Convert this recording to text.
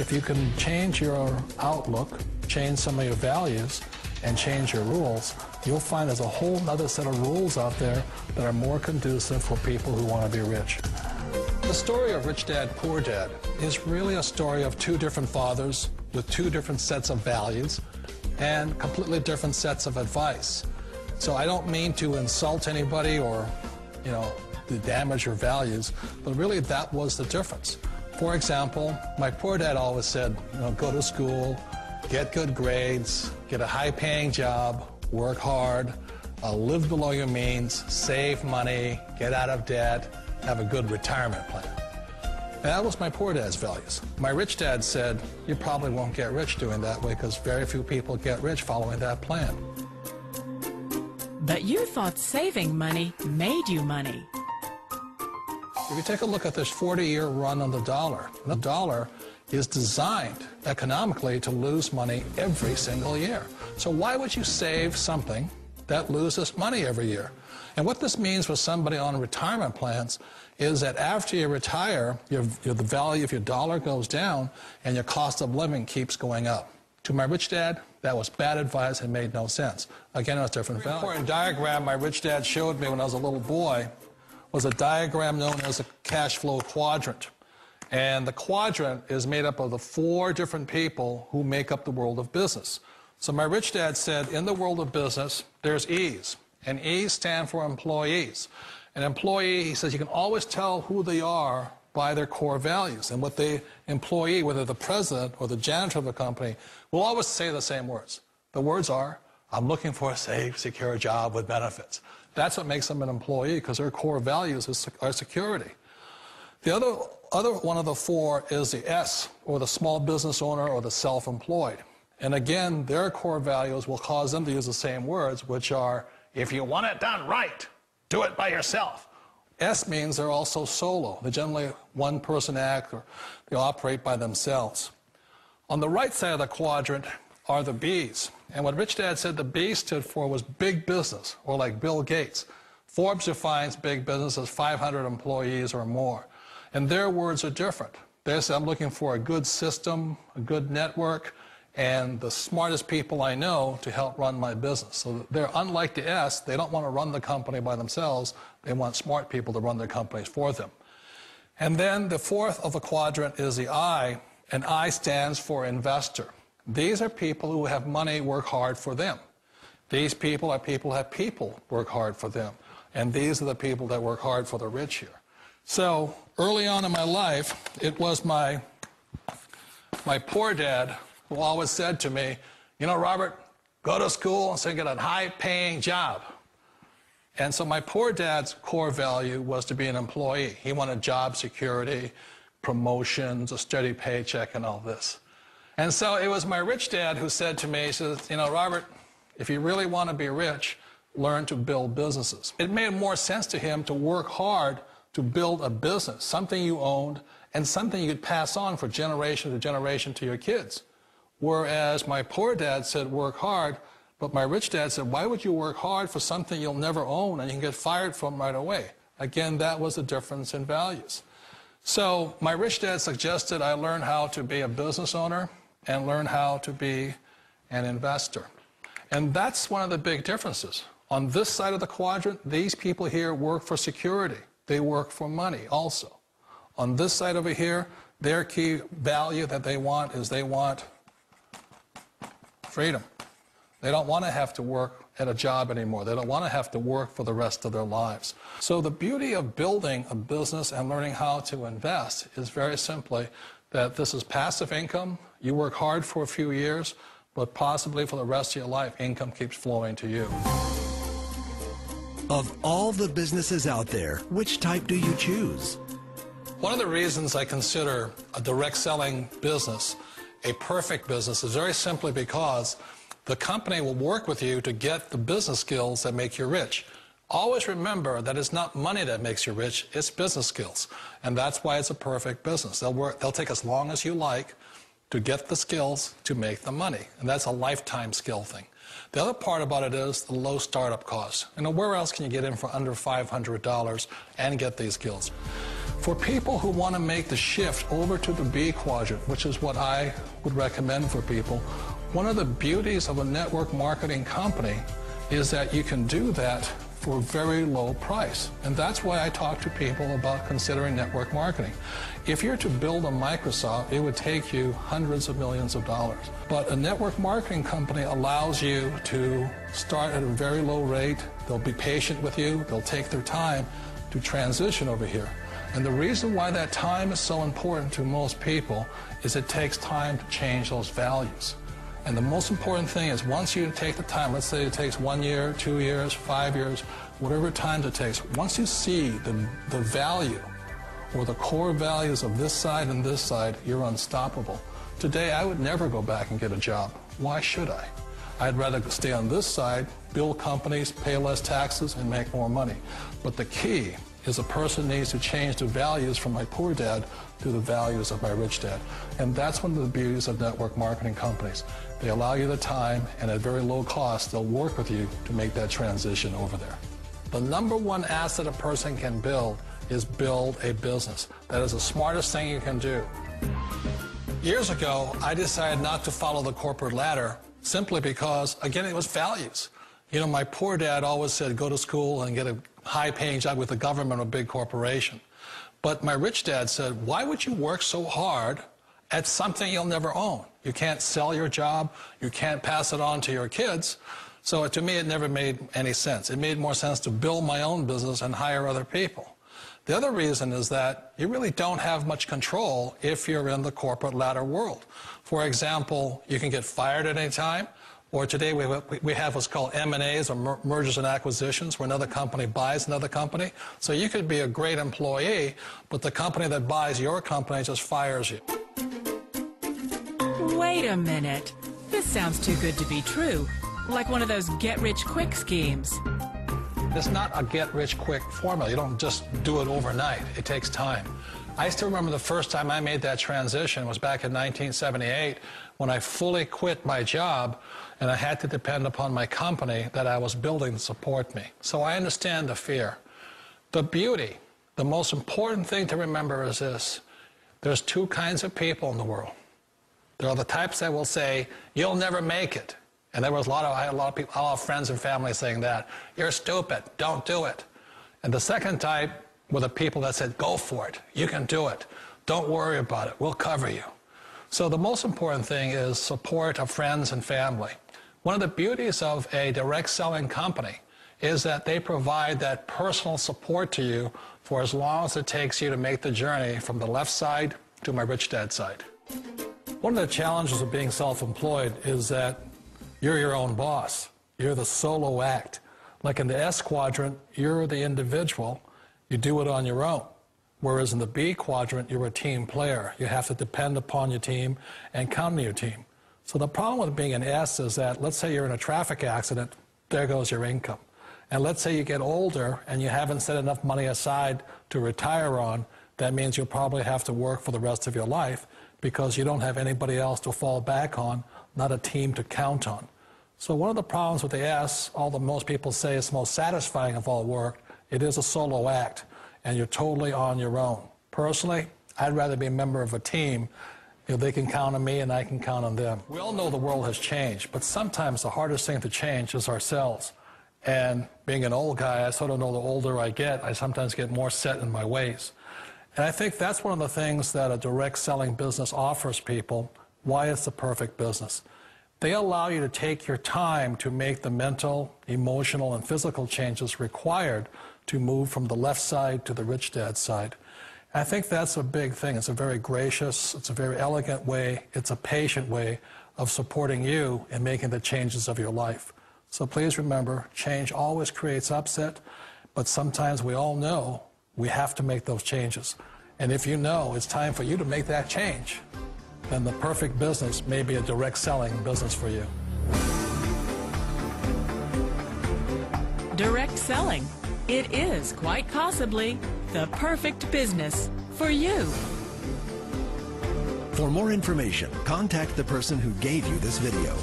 If you can change your outlook, change some of your values, and change your rules, you'll find there's a whole other set of rules out there that are more conducive for people who want to be rich. The story of Rich Dad, Poor Dad is really a story of two different fathers with two different sets of values and completely different sets of advice. So I don't mean to insult anybody or, to damage your values, but really that was the difference. For example, my poor dad always said, go to school, get good grades, get a high-paying job, work hard, live below your means, save money, get out of debt, have a good retirement plan. And that was my poor dad's values. My rich dad said, you probably won't get rich doing that way because very few people get rich following that plan. But you thought saving money made you money. If you take a look at this 40-year run on the dollar is designed economically to lose money every single year. So why would you save something that loses money every year? And what this means for somebody on retirement plans is that after you retire, the value of your dollar goes down and your cost of living keeps going up. To my rich dad, that was bad advice and made no sense. Again, it was different value. An important diagram my rich dad showed me when I was a little boy was a diagram known as a cash flow quadrant. And the quadrant is made up of the four different people who make up the world of business. So my rich dad said, in the world of business, there's E's. And E's stand for employees. An employee, he says, you can always tell who they are by their core values. And what the employee, whether the president or the janitor of the company, will always say the same words. The words are, I'm looking for a safe, secure job with benefits. That's what makes them an employee, because their core values are security. The other one of the four is the S, or the small business owner or the self-employed. And again, their core values will cause them to use the same words, which are, if you want it done right, do it by yourself. S means they're also solo. They're generally one-person act, or they operate by themselves. On the right side of the quadrant are the B's. And what Rich Dad said the B stood for was big business, or like Bill Gates. Forbes defines big business as 500 employees or more. And their words are different. They say, I'm looking for a good system, a good network, and the smartest people I know to help run my business. So they're unlike the S. They don't want to run the company by themselves. They want smart people to run their companies for them. And then the fourth of the quadrant is the I, and I stands for investor. These are people who have money work hard for them. These people are people who have people work hard for them. And these are the people that work hard for the rich here. So early on in my life, it was my poor dad who always said to me, Robert, go to school and so get a high-paying job. And so my poor dad's core value was to be an employee. He wanted job security, promotions, a steady paycheck, and all this. And so it was my rich dad who said to me, he says, Robert, if you really want to be rich, learn to build businesses. It made more sense to him to work hard to build a business, something you owned, and something you could pass on for generation to generation to your kids. Whereas my poor dad said work hard, but my rich dad said, why would you work hard for something you'll never own and you can get fired from right away? Again, that was the difference in values. So my rich dad suggested I learn how to be a business owner and learn how to be an investor. And that's one of the big differences. On this side of the quadrant, these people here work for security. They work for money also. On this side over here, their key value that they want is they want freedom. They don't want to have to work at a job anymore. They don't want to have to work for the rest of their lives. So the beauty of building a business and learning how to invest is very simply that this is passive income. You work hard for a few years, but possibly for the rest of your life, income keeps flowing to you. Of all the businesses out there, which type do you choose? One of the reasons I consider a direct selling business a perfect business is very simply because the company will work with you to get the business skills that make you rich. Always remember that it's not money that makes you rich, it's business skills. And that's why it's a perfect business. They'll take as long as you like to get the skills to make the money. And that's a lifetime skill thing. The other part about it is the low startup cost. Where else can you get in for under $500 and get these skills? For people who want to make the shift over to the B quadrant, which is what I would recommend for people, one of the beauties of a network marketing company is that you can do that for a very low price. And that's why I talk to people about considering network marketing. If you're to build a Microsoft, it would take you hundreds of millions of dollars. But a network marketing company allows you to start at a very low rate. They'll be patient with you. They'll take their time to transition over here. And the reason why that time is so important to most people is it takes time to change those values. And the most important thing is once you take the time, let's say it takes 1 year, 2 years, 5 years, whatever time it takes, once you see the value or the core values of this side and this side, you're unstoppable. Today, I would never go back and get a job. Why should I? I'd rather stay on this side, build companies, pay less taxes, and make more money. But the key is a person needs to change the values from my poor dad to the values of my rich dad. And that's one of the beauties of network marketing companies. They allow you the time, and at very low cost, they'll work with you to make that transition over there. The number one asset a person can build is build a business. That is the smartest thing you can do. Years ago, I decided not to follow the corporate ladder simply because, again, it was values. You know, my poor dad always said, go to school and get a high-paying job with the government or a big corporation. But my rich dad said, why would you work so hard at something you'll never own? You can't sell your job. You can't pass it on to your kids. So to me, it never made any sense. It made more sense to build my own business and hire other people. The other reason is that you really don't have much control if you're in the corporate ladder world. For example, you can get fired at any time. Or today we have what's called M&As, or mergers and acquisitions, where another company buys another company. So you could be a great employee, but the company that buys your company just fires you. Wait a minute. This sounds too good to be true. Like one of those get-rich-quick schemes. It's not a get-rich-quick formula. You don't just do it overnight. It takes time. I still remember the first time I made that transition was back in 1978 when I fully quit my job and I had to depend upon my company that I was building to support me. So I understand the fear. The beauty, the most important thing to remember is this. There's two kinds of people in the world. There are the types that will say, you'll never make it. And there was I had a lot of people, a lot of friends and family saying that. You're stupid, don't do it. And the second type were the people that said, go for it, you can do it. Don't worry about it, we'll cover you. So the most important thing is support of friends and family. One of the beauties of a direct selling company is that they provide that personal support to you for as long as it takes you to make the journey from the left side to my rich dad side. One of the challenges of being self-employed is that you're your own boss. You're the solo act. Like in the S quadrant, you're the individual. You do it on your own. Whereas in the B quadrant, you're a team player. You have to depend upon your team and count on your team. So the problem with being an S is that, let's say you're in a traffic accident, there goes your income. And let's say you get older and you haven't set enough money aside to retire on, that means you'll probably have to work for the rest of your life because you don't have anybody else to fall back on, not a team to count on. So one of the problems with the S, although most people say it's the most satisfying of all work, it is a solo act, and you're totally on your own. Personally, I'd rather be a member of a team. You know, they can count on me and I can count on them. We all know the world has changed, but sometimes the hardest thing to change is ourselves. And being an old guy, I sort of know the older I get, I sometimes get more set in my ways. And I think that's one of the things that a direct selling business offers people, why it's the perfect business. They allow you to take your time to make the mental, emotional, and physical changes required to move from the left side to the rich dad side. I think that's a big thing. It's a very gracious, it's a very elegant way, it's a patient way of supporting you in making the changes of your life. So please remember, change always creates upset, but sometimes we all know we have to make those changes. And if you know it's time for you to make that change, then the perfect business may be a direct selling business for you. Direct selling. It is quite possibly the perfect business for you. For more information, contact the person who gave you this video.